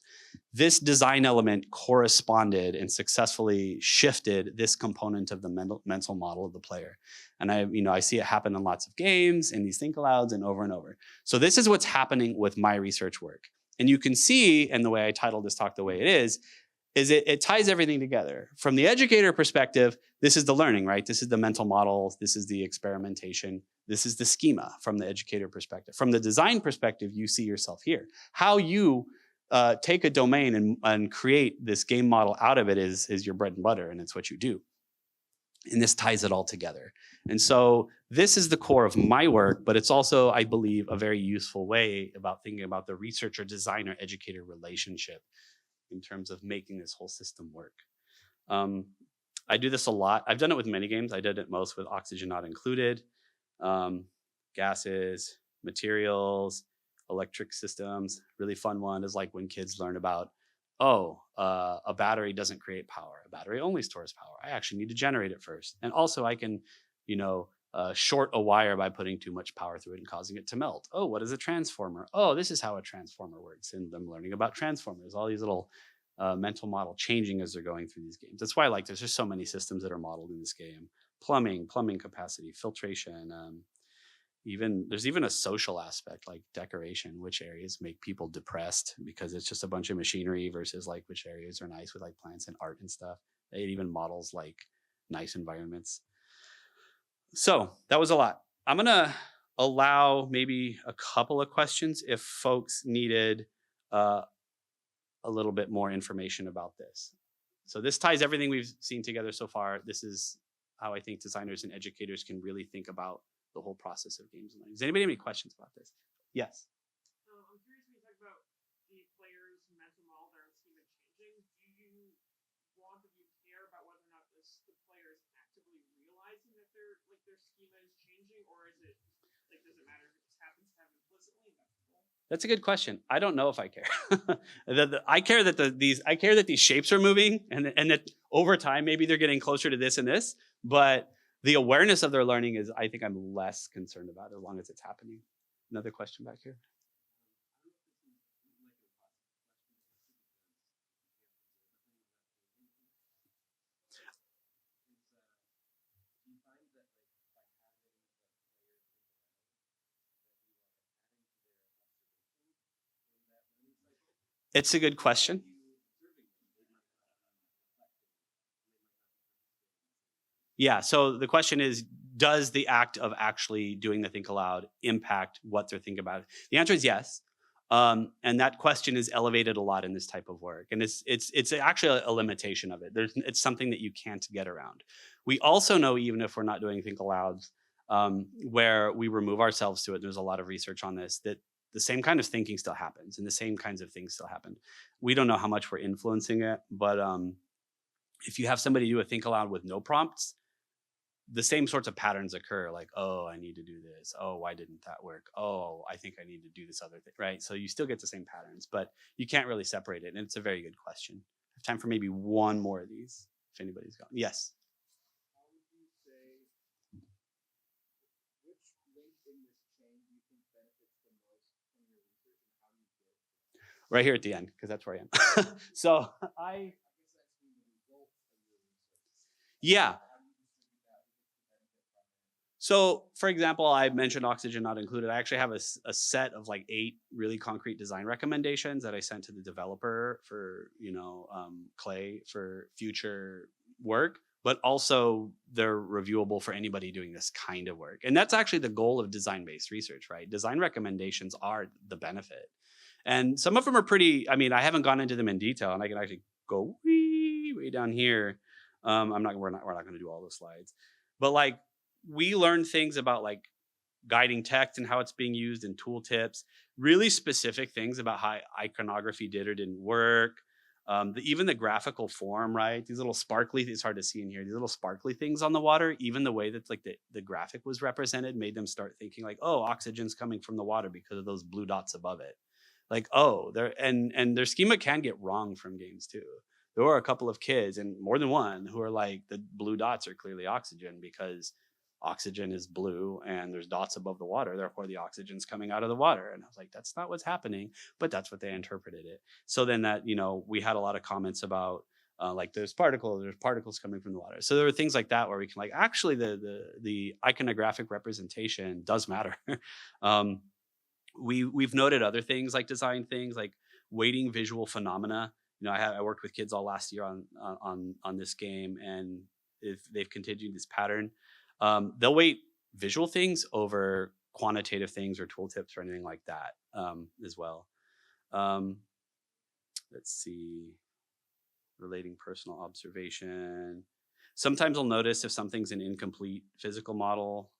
This design element corresponded and successfully shifted this component of the mental model of the player. And I see it happen in lots of games and these think alouds and over. So this is what's happening with my research work. And you can see, and the way I titled this talk the way it is it ties everything together. From the educator perspective, this is the learning, right? This is the mental model. This is the experimentation. This is the schema from the educator perspective. From the design perspective, you see yourself here. How you take a domain and create this game model out of it is your bread and butter, and it's what you do. And this ties it all together. And so this is the core of my work, but it's also, I believe, a very useful way about thinking about the researcher, designer, educator relationship in terms of making this whole system work. I do this a lot. I've done it with many games. I did it most with Oxygen Not Included, gases, materials, electric systems. Really fun one is like when kids learn about, a battery doesn't create power. A battery only stores power. I actually need to generate it first. And also I can, short a wire by putting too much power through it and causing it to melt. Oh, what is a transformer? Oh, this is how a transformer works. And I'm learning about transformers, all these little mental model changing as they're going through these games. That's why there's just so many systems that are modeled in this game. Plumbing capacity, filtration, there's even a social aspect like decoration, which areas make people depressed because it's just a bunch of machinery versus like which areas are nice with like plants and art and stuff. It even models like nice environments. So that was a lot. I'm gonna allow maybe a couple of questions if folks needed a little bit more information about this. So this ties everything we've seen together so far. This is how I think designers and educators can really think about the whole process of games and learning. Does anybody have any questions about this? Yes. I'm curious when you talk about the player's mental model, their schema changing. Do you care about whether or not the player is actively realizing that their schema is changing, or is it like does it matter if it just happens to happen implicitly? That's a good question. I don't know if I care. I care that these shapes are moving and that over time maybe they're getting closer to this and this, but the awareness of their learning is, I think I'm less concerned about as long as it's happening. Another question back here. It's a good question. Yeah, so the question is, does the act of actually doing the think aloud impact what they're thinking about? The answer is yes. And that question is elevated a lot in this type of work. And it's actually a limitation of it. It's something that you can't get around. We also know, even if we're not doing think alouds, where we remove ourselves to it, there's a lot of research on this, that the same kind of thinking still happens and the same kinds of things still happen. We don't know how much we're influencing it, but if you have somebody do a think aloud with no prompts, the same sorts of patterns occur, like, oh, I need to do this. Oh, why didn't that work? Oh, I think I need to do this other thing, right? So you still get the same patterns, but you can't really separate it. And it's a very good question. I have time for maybe one more of these, if anybody's got. Yes. How would you say, which link in this chain do you think benefits the most from your research, and how do you get it? Right here at the end, because that's where I am. So I guess that's the result of your research. Yeah. How do you distribute that? So, for example, I mentioned Oxygen Not Included. I actually have a set of like 8 really concrete design recommendations that I sent to the developer for, Clay for future work, but also they're reviewable for anybody doing this kind of work. And that's actually the goal of design-based research, right? Design recommendations are the benefit. And some of them are pretty, I haven't gone into them in detail, and I can actually go way down here. We're not going to do all the slides, but like, we learn things about like guiding text and how it's being used in tooltips, really specific things about how iconography did or didn't work. Even the graphical form, right? These little sparkly, it's hard to see in here, these little sparkly things on the water, even the way that like the graphic was represented made them start thinking like, oh, oxygen's coming from the water because of those blue dots above it. Like, oh, and their schema can get wrong from games too. there were a couple of kids, and more than one, who are like, the blue dots are clearly oxygen because oxygen is blue and there's dots above the water. Therefore, the oxygen's coming out of the water. And I was like, that's not what's happening, but that's what they interpreted it. So then that, we had a lot of comments about like there's particles coming from the water. So there were things like that where we can like, actually the iconographic representation does matter. We've noted other things like design things like weighting visual phenomena. I worked with kids all last year on this game, and if they've continued this pattern, they'll weight visual things over quantitative things or tooltips or anything like that as well. Let's see, relating personal observation. Sometimes I'll notice if something's an incomplete physical model.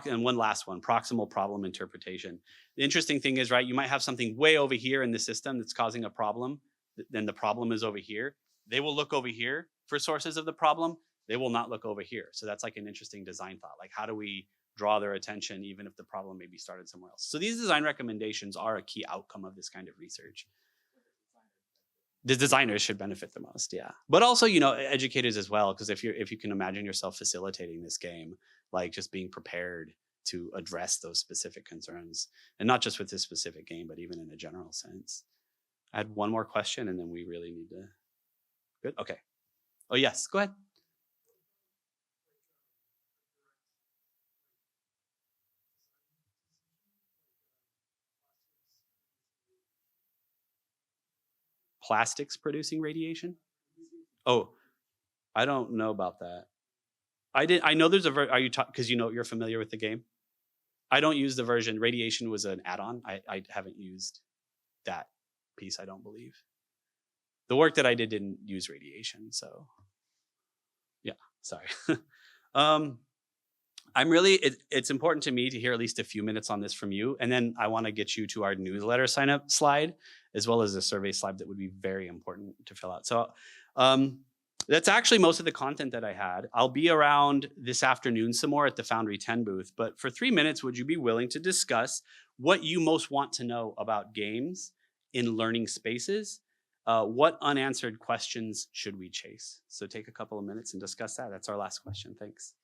And one last one, proximal problem interpretation. The interesting thing is, right, you might have something way over here in the system that's causing a problem. Then the problem is over here. They will look over here for sources of the problem. They will not look over here. So that's like an interesting design thought. Like, how do we draw their attention even if the problem may be started somewhere else? So these design recommendations are a key outcome of this kind of research. The designers should benefit the most, yeah. But also, educators as well, because if you can imagine yourself facilitating this game, like just being prepared to address those specific concerns, and not just with this specific game, but even in a general sense. I had one more question, and then we really need to. Good. Okay. Oh yes, go ahead. Plastics producing radiation? Oh, I don't know about that. I know there's a are you because you're familiar with the game? I don't use the version. Radiation was an add-on. I haven't used that piece, I don't believe. The work that I did didn't use radiation, so yeah, sorry. It's important to me to hear at least a few minutes on this from you, and then I want to get you to our newsletter sign up slide, as well as a survey slide that would be very important to fill out. So that's actually most of the content that I had. I'll be around this afternoon some more at the Foundry 10 booth, but for 3 minutes, would you be willing to discuss what you most want to know about games in learning spaces? What unanswered questions should we chase? So take a couple of minutes and discuss that. That's our last question. Thanks.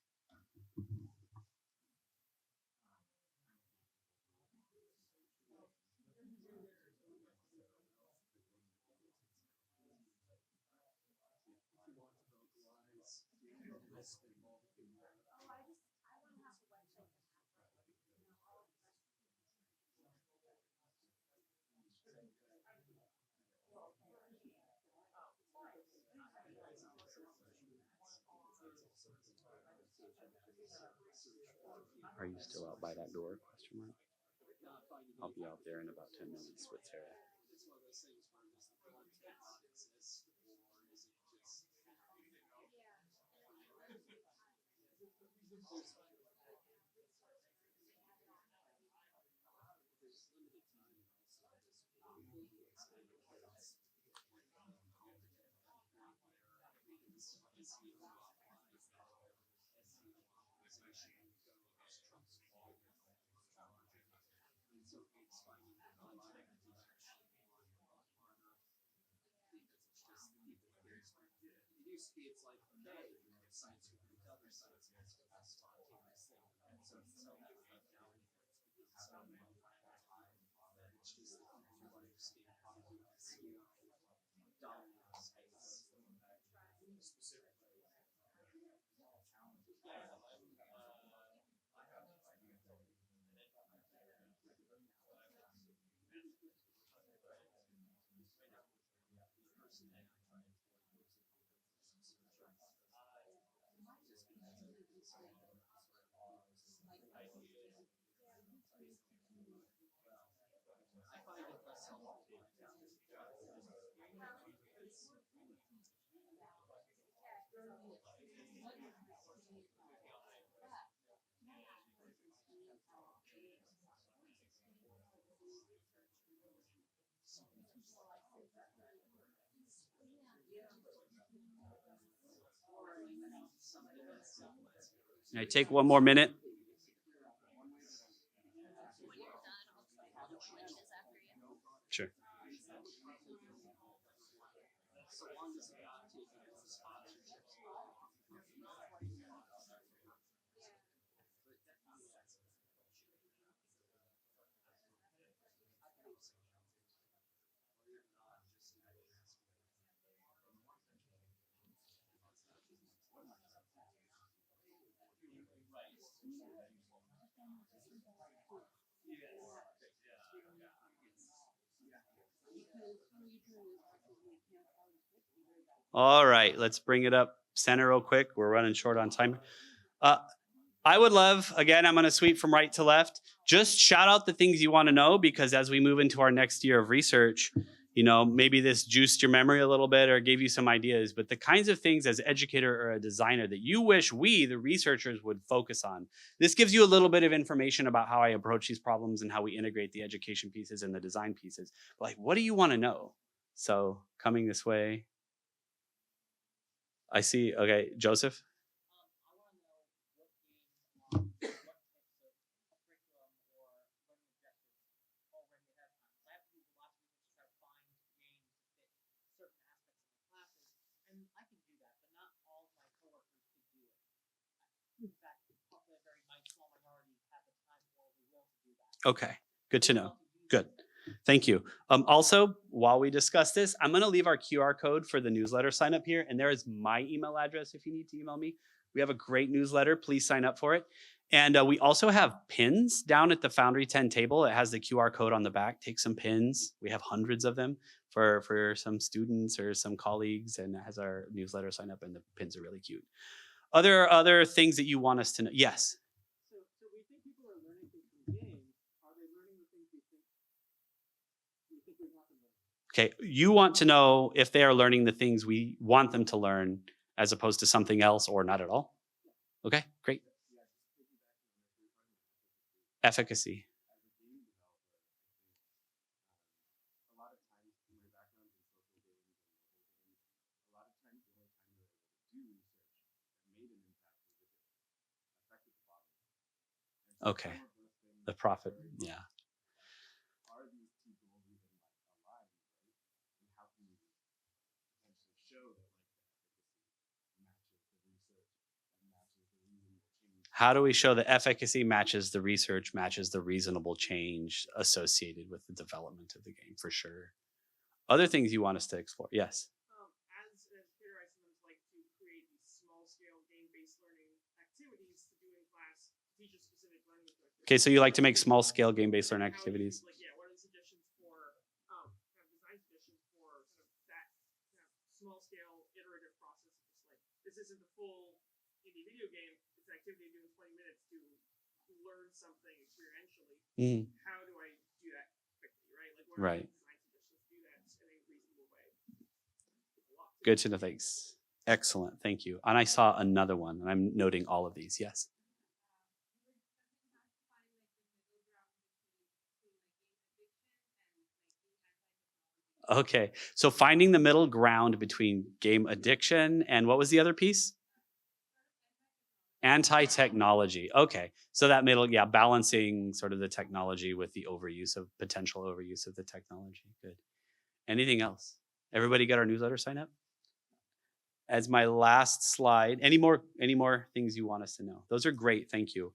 Are you still out by that door? Question mark. I'll be out there in about 10 minutes with Sarah. It's one of those things where does the content not exist, or is it just there's limited time and also just probably it's kind of chaos. So it's finding the content to actually want a lot harder because it's just the experience. It used to be it's like, okay, science would be other science, that's the best spontaneous thing. And so now it's so time that it's just like you understand how to do this, dominant space specifically. I find it less helpful. Can I take one more minute? Sure. All right, let's bring it up center real quick. We're running short on time. I would love, again, I'm going to sweep from right to left. Just shout out the things you want to know, because as we move into our next year of research, maybe this juiced your memory a little bit or gave you some ideas, but the kinds of things as educator or a designer that you wish we, the researchers, would focus on. This gives you a little bit of information about how I approach these problems and how we integrate the education pieces and the design pieces. But like, what do you want to know? So coming this way. I see, okay, Joseph? I want to know what types of curriculum or learning objectives already ahead of time. I have to do lots of research to try to find games that fit certain aspects of my classes, and I can do that, but not all of my coworkers could do it. In fact, probably a very small minority have the time or the will to do that. Okay, good to know. Good. Thank you. Also, while we discuss this, I'm going to leave our QR code for the newsletter sign up here. And there is my email address if you need to email me. We have a great newsletter. Please sign up for it. And we also have pins down at the Foundry 10 table. It has the QR code on the back. Take some pins. We have hundreds of them for some students or some colleagues, and it has our newsletter sign up, and the pins are really cute. Other things that you want us to know? Yes. So we think people are learning things from games. Are they learning the things we think we want them to learn? Okay, you want to know if they are learning the things we want them to learn as opposed to something else or not at all? Okay, great. Efficacy. A lot of times in my background in social games and mobile games, a lot of times the only time they're able to do research that made an impact was if it affected the bottom. Okay. The profit, yeah. Are these two goals even aligned, right? And how can you potentially show that the efficacy matches the research and matches the reasonable change? How do we show the efficacy matches the research, matches the reasonable change associated with the development of the game, for sure. Other things you want us to explore? Yes. As an educator, I sometimes like to create these small-scale game-based learning activities to do in class to teach a specific learning objective. Okay, so you like to make small-scale game-based learning activities. What are the suggestions for design suggestions for that small-scale iterative process? Just like, this isn't the full indie video game. It's an activity to do in 20 minutes to learn something experientially. How do I do that quickly, right? Like, what are the design suggestions to do that in a reasonable way? Good to know. Thanks. Excellent. Thank you. And I saw another one, and I'm noting all of these. Yes. Okay. So finding the middle ground between game addiction and what was the other piece? Anti-technology. Okay. So that middle, balancing sort of the technology with the potential overuse of the technology. Good. Anything else? Everybody got our newsletter sign up? As my last slide, any more things you want us to know? Those are great, thank you.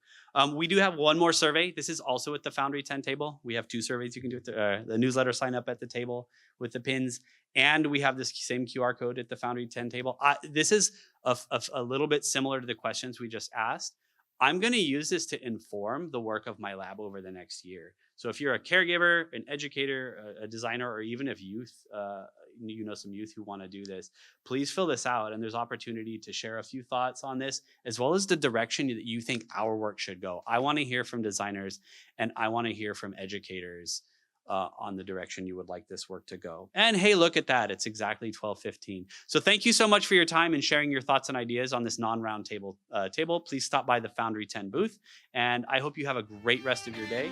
We do have one more survey. This is also at the Foundry 10 table. We have two surveys you can do at the newsletter sign up at the table with the pins, and we have this same QR code at the Foundry 10 table. This is a little bit similar to the questions we just asked. I'm gonna use this to inform the work of my lab over the next year. So if you're a caregiver, an educator, a designer, or even if youth, some youth who want to do this, please fill this out. And there's opportunity to share a few thoughts on this, as well as the direction that you think our work should go. I want to hear from designers, and I want to hear from educators on the direction you would like this work to go. And hey, look at that. It's exactly 12:15. So thank you so much for your time and sharing your thoughts and ideas on this non-roundtable table. Please stop by the Foundry 10 booth, and I hope you have a great rest of your day.